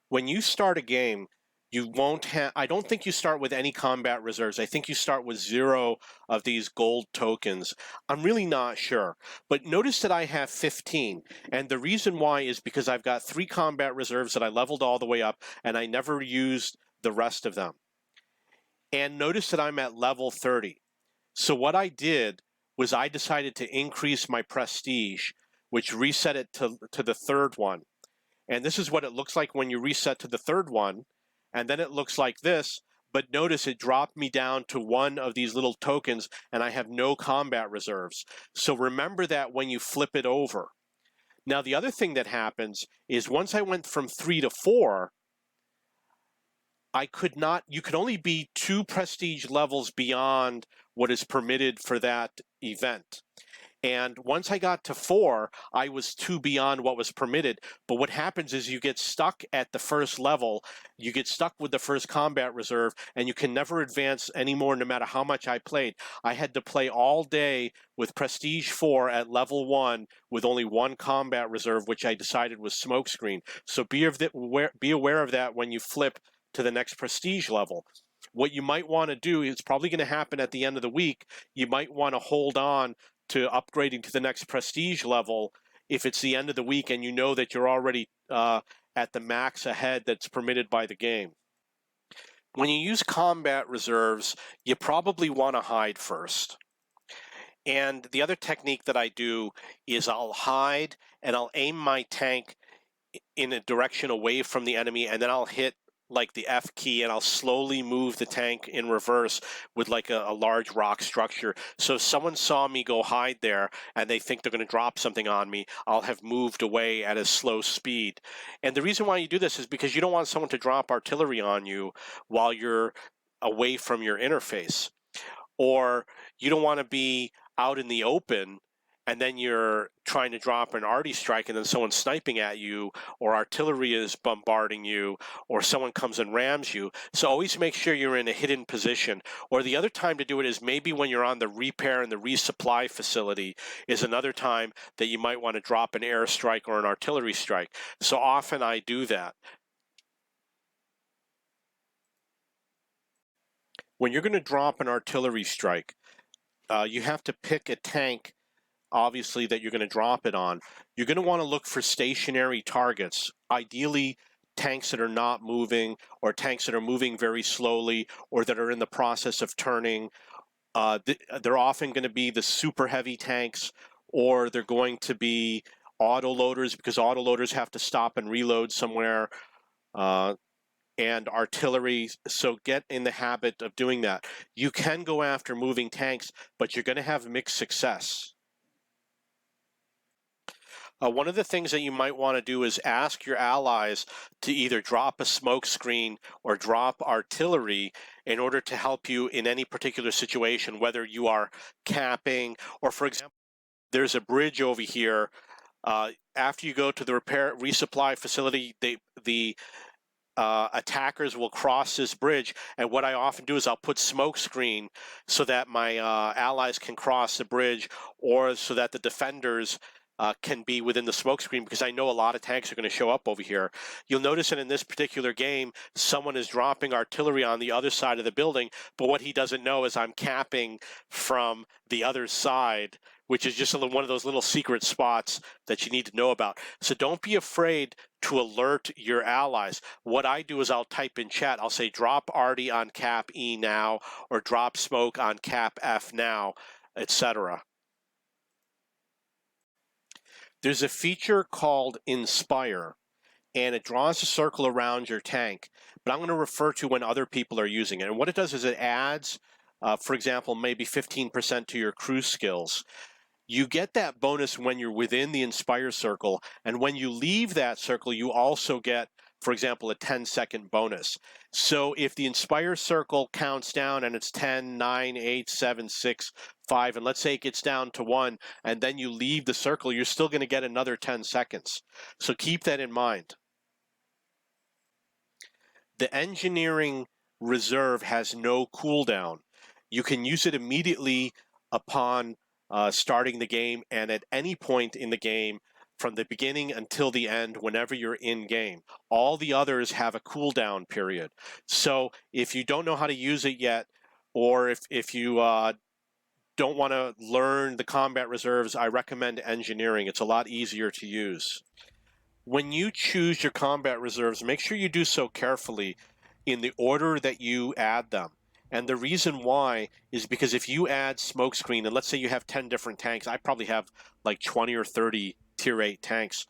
when you start a game, you won't have, I don't think you start with any combat reserves. I think you start with 0 of these gold tokens. I'm really not sure. But notice that I have 15. And the reason why is because I've got 3 combat reserves that I leveled all the way up, and I never used the rest of them. And notice that I'm at level 30. So what I did was I decided to increase my prestige, which reset it to the 3rd one. And this is what it looks like when you reset to the 3rd one. And then it looks like this, but notice it dropped me down to 1 of these little tokens, and I have no combat reserves. So remember that when you flip it over. Now, the other thing that happens is once I went from 3 to 4, you could only be 2 prestige levels beyond what is permitted for that event. And once I got to 4, I was 2 beyond what was permitted. But what happens is you get stuck at the first level, you get stuck with the first combat reserve, and you can never advance anymore no matter how much I played. I had to play all day with Prestige 4 at level 1 with only 1 combat reserve, which I decided was Smokescreen. So be aware of that when you flip to the next Prestige level. What you might want to do, it's probably going to happen at the end of the week, you might want to hold on to upgrading to the next prestige level if it's the end of the week and you know that you're already at the max ahead that's permitted by the game. When you use combat reserves, you probably want to hide first. And the other technique that I do is I'll hide and I'll aim my tank in a direction away from the enemy, and then I'll hit like the F key and I'll slowly move the tank in reverse with like a large rock structure. So if someone saw me go hide there and they think they're going to drop something on me, I'll have moved away at a slow speed. And the reason why you do this is because you don't want someone to drop artillery on you while you're away from your interface. Or you don't want to be out in the open and then you're trying to drop an arty strike and then someone's sniping at you, or artillery is bombarding you, or someone comes and rams you. So always make sure you're in a hidden position. Or the other time to do it is maybe when you're on the repair and the resupply facility is another time that you might want to drop an airstrike or an artillery strike. So often I do that. When you're going to drop an artillery strike, you have to pick a tank obviously that you're going to drop it on. You're going to want to look for stationary targets, ideally tanks that are not moving or tanks that are moving very slowly or that are in the process of turning. They're often going to be the super heavy tanks, or they're going to be autoloaders because autoloaders have to stop and reload somewhere, and artillery. So get in the habit of doing that. You can go after moving tanks, but you're going to have mixed success. One of the things that you might want to do is ask your allies to either drop a smoke screen or drop artillery in order to help you in any particular situation, whether you are capping or, for example, there's a bridge over here. After you go to the resupply facility, the attackers will cross this bridge, and what I often do is I'll put smoke screen so that my allies can cross the bridge, or so that the defenders can be within the smoke screen, because I know a lot of tanks are going to show up over here. You'll notice that in this particular game, someone is dropping artillery on the other side of the building, but what he doesn't know is I'm capping from the other side, which is just one of those little secret spots that you need to know about. So don't be afraid to alert your allies. What I do is I'll type in chat, I'll say drop arty on cap E now, or drop smoke on cap F now, etc. There's a feature called Inspire, and it draws a circle around your tank, but I'm going to refer to when other people are using it. And what it does is it adds, for example, maybe 15% to your crew skills. You get that bonus when you're within the Inspire circle, and when you leave that circle, you also get, for example, a 10-second bonus. So if the Inspire circle counts down and it's 10, 9, 8, 7, 6, 5, and let's say it gets down to 1, and then you leave the circle, you're still going to get another 10 seconds. So keep that in mind. The engineering reserve has no cooldown. You can use it immediately upon starting the game, and at any point in the game from the beginning until the end whenever you're in game. All the others have a cooldown period. So if you don't know how to use it yet, or if you don't want to learn the combat reserves, I recommend engineering. It's a lot easier to use. When you choose your combat reserves, make sure you do so carefully in the order that you add them. And the reason why is because if you add Smokescreen, and let's say you have 10 different tanks, I probably have like 20 or 30 tier 8 tanks.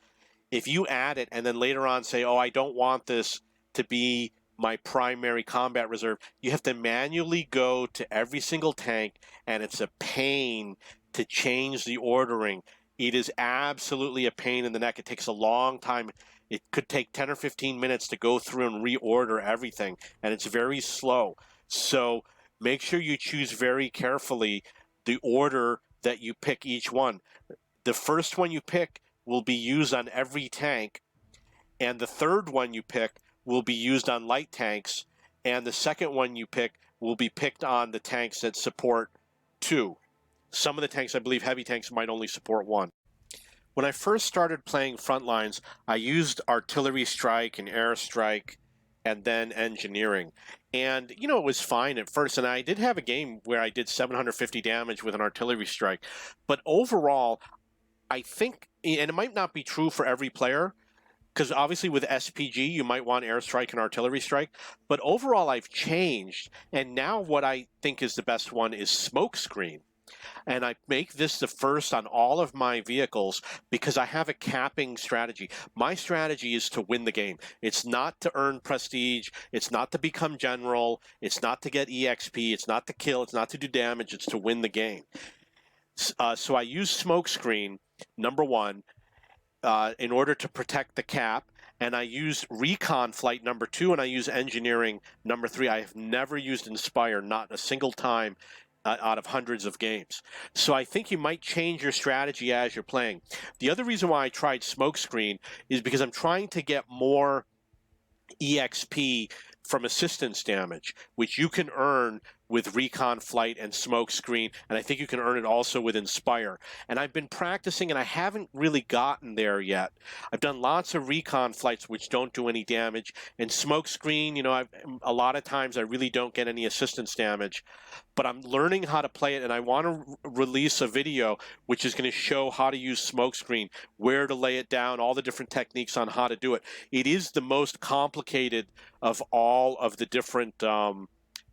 If you add it and then later on say, oh, I don't want this to be my primary combat reserve, you have to manually go to every single tank, and it's a pain to change the ordering. It is absolutely a pain in the neck. It takes a long time. It could take 10 or 15 minutes to go through and reorder everything, and it's very slow. So make sure you choose very carefully the order that you pick each one. The first one you pick will be used on every tank, and the third one you pick will be used on light tanks, and the second one you pick will be picked on the tanks that support 2. Some of the tanks, I believe heavy tanks, might only support 1. When I first started playing Frontlines, I used artillery strike and air strike and then engineering. And, you know, it was fine at first. And I did have a game where I did 750 damage with an artillery strike. But overall, I think, and it might not be true for every player, because obviously with SPG, you might want airstrike and artillery strike. But overall, I've changed. And now what I think is the best one is Smokescreen. And I make this the first on all of my vehicles because I have a capping strategy. My strategy is to win the game. It's not to earn prestige. It's not to become general. It's not to get EXP. It's not to kill. It's not to do damage. It's to win the game. So I use Smokescreen, number 1, in order to protect the cap. And I use Recon Flight, number 2, and I use Engineering, number 3. I have never used Inspire, not a single time, out of hundreds of games. So I think you might change your strategy as you're playing. The other reason why I tried Smokescreen is because I'm trying to get more EXP from assistance damage, which you can earn with Recon Flight and Smokescreen, and I think you can earn it also with Inspire. And I've been practicing, and I haven't really gotten there yet. I've done lots of Recon Flights which don't do any damage, and Smokescreen, you know, a lot of times I really don't get any assistance damage. But I'm learning how to play it, and I want to release a video which is going to show how to use Smokescreen, where to lay it down, all the different techniques on how to do it. It is the most complicated of all of the different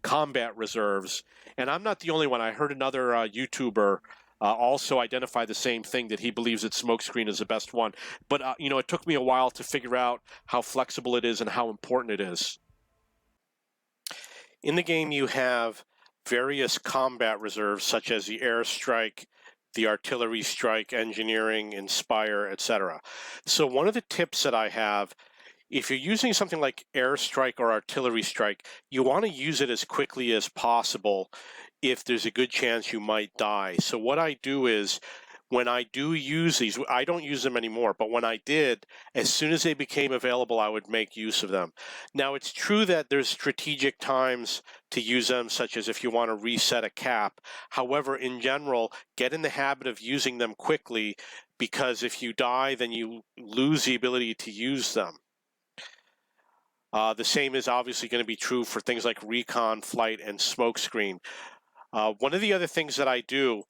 combat reserves, and I'm not the only one. I heard another YouTuber also identify the same thing, that he believes that Smokescreen is the best one. But you know, it took me a while to figure out how flexible it is and how important it is. In the game, you have various combat reserves such as the airstrike, the artillery strike, engineering, Inspire, etc. So one of the tips that I have, if you're using something like airstrike or artillery strike, you want to use it as quickly as possible if there's a good chance you might die. So what I do is, when I do use these, I don't use them anymore, but when I did, as soon as they became available, I would make use of them. Now, it's true that there's strategic times to use them, such as if you want to reset a cap. However, in general, get in the habit of using them quickly, because if you die, then you lose the ability to use them. The same is obviously going to be true for things like Recon Flight and Smokescreen. One of the other things that I do,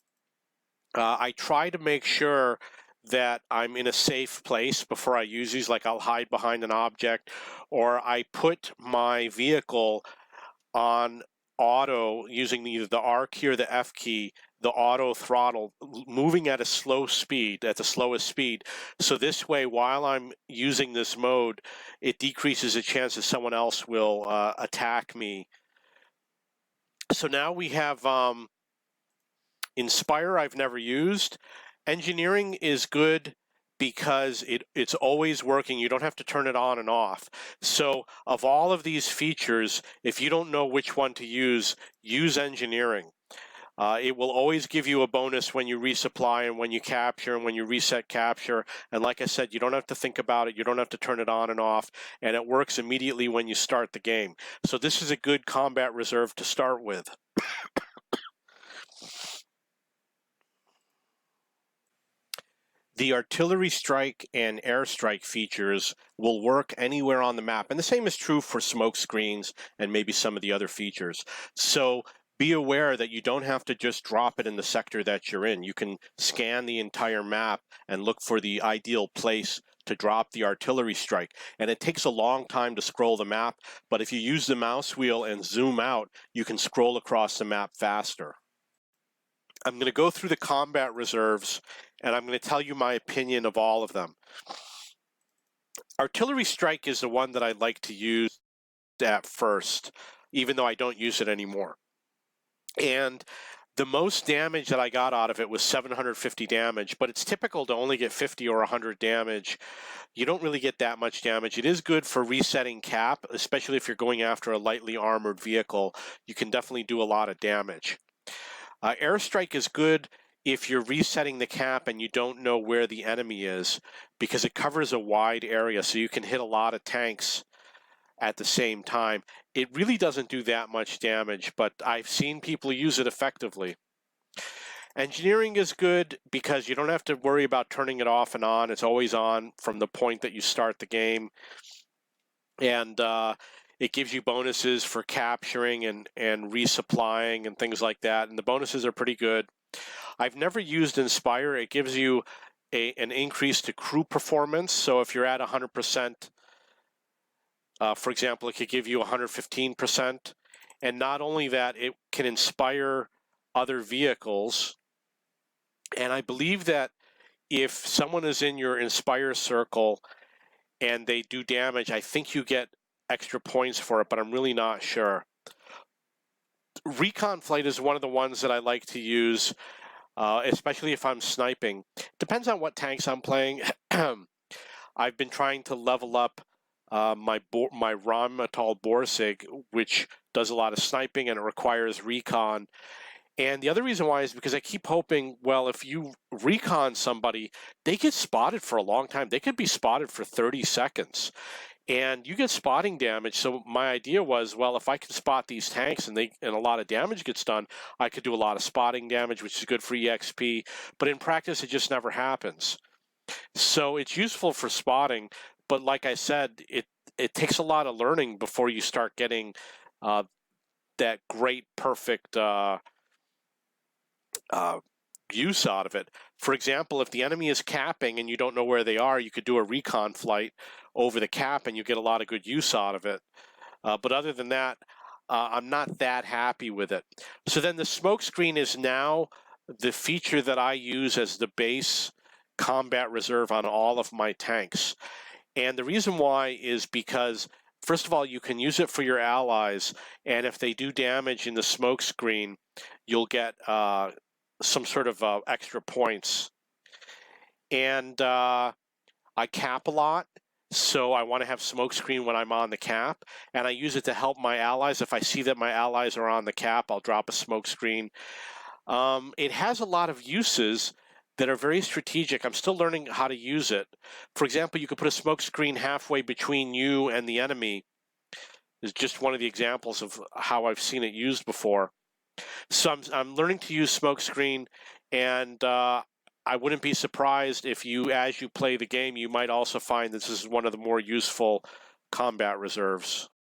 I try to make sure that I'm in a safe place before I use these, like I'll hide behind an object, or I put my vehicle on auto using either the R key or the F key, the auto throttle, moving at a slow speed, at the slowest speed. So this way, while I'm using this mode, it decreases the chance that someone else will attack me. So now we have Inspire I've never used. Engineering is good because it's always working. You don't have to turn it on and off. So of all of these features, if you don't know which one to use engineering. It will always give you a bonus when you resupply and when you capture and when you reset capture. And like I said, you don't have to think about it. You don't have to turn it on and off. And it works immediately when you start the game. So this is a good combat reserve to start with. The artillery strike and airstrike features will work anywhere on the map, and the same is true for smoke screens and maybe some of the other features. So be aware that you don't have to just drop it in the sector that you're in. You can scan the entire map and look for the ideal place to drop the artillery strike. And it takes a long time to scroll the map, but if you use the mouse wheel and zoom out, you can scroll across the map faster. I'm going to go through the combat reserves, and I'm going to tell you my opinion of all of them. Artillery strike is the one that I like to use at first, even though I don't use it anymore. And the most damage that I got out of it was 750 damage, but it's typical to only get 50 or 100 damage. You don't really get that much damage. It is good for resetting cap, especially if you're going after a lightly armored vehicle. You can definitely do a lot of damage. Airstrike is good if you're resetting the cap and you don't know where the enemy is, because it covers a wide area, so you can hit a lot of tanks at the same time. It really doesn't do that much damage, but I've seen people use it effectively. Engineering is good because you don't have to worry about turning it off and on. It's always on from the point that you start the game. And it gives you bonuses for capturing and resupplying and things like that. And the bonuses are pretty good. I've never used Inspire. It gives you an increase to crew performance. So if you're at 100%, for example, it could give you 115%. And not only that, it can inspire other vehicles. And I believe that if someone is in your Inspire circle and they do damage, I think you get extra points for it, but I'm really not sure. Recon flight is one of the ones that I like to use, especially if I'm sniping. Depends on what tanks I'm playing. I've been trying to level up my Rheinmetall Borsig, which does a lot of sniping and it requires recon. And the other reason why is because I keep hoping, well, if you recon somebody, they get spotted for a long time. They could be spotted for 30 seconds. And you get spotting damage. So my idea was, well, if I can spot these tanks and a lot of damage gets done, I could do a lot of spotting damage, which is good for EXP. But in practice, it just never happens. So it's useful for spotting. But like I said, it takes a lot of learning before you start getting that great, perfect use out of it. For example, if the enemy is capping and you don't know where they are, you could do a recon flight over the cap and you get a lot of good use out of it. But other than that, I'm not that happy with it. So then the smokescreen is now the feature that I use as the base combat reserve on all of my tanks. And the reason why is because, first of all, you can use it for your allies, and if they do damage in the smokescreen, you'll get some sort of extra points. And I cap a lot, so I want to have smokescreen when I'm on the cap, and I use it to help my allies. If I see that my allies are on the cap, I'll drop a smokescreen. It has a lot of uses that are very strategic. I'm still learning how to use it. For example, you could put a smokescreen halfway between you and the enemy. Is just one of the examples of how I've seen it used before. So I'm learning to use smokescreen, and I wouldn't be surprised if as you play the game, you might also find this is one of the more useful combat reserves.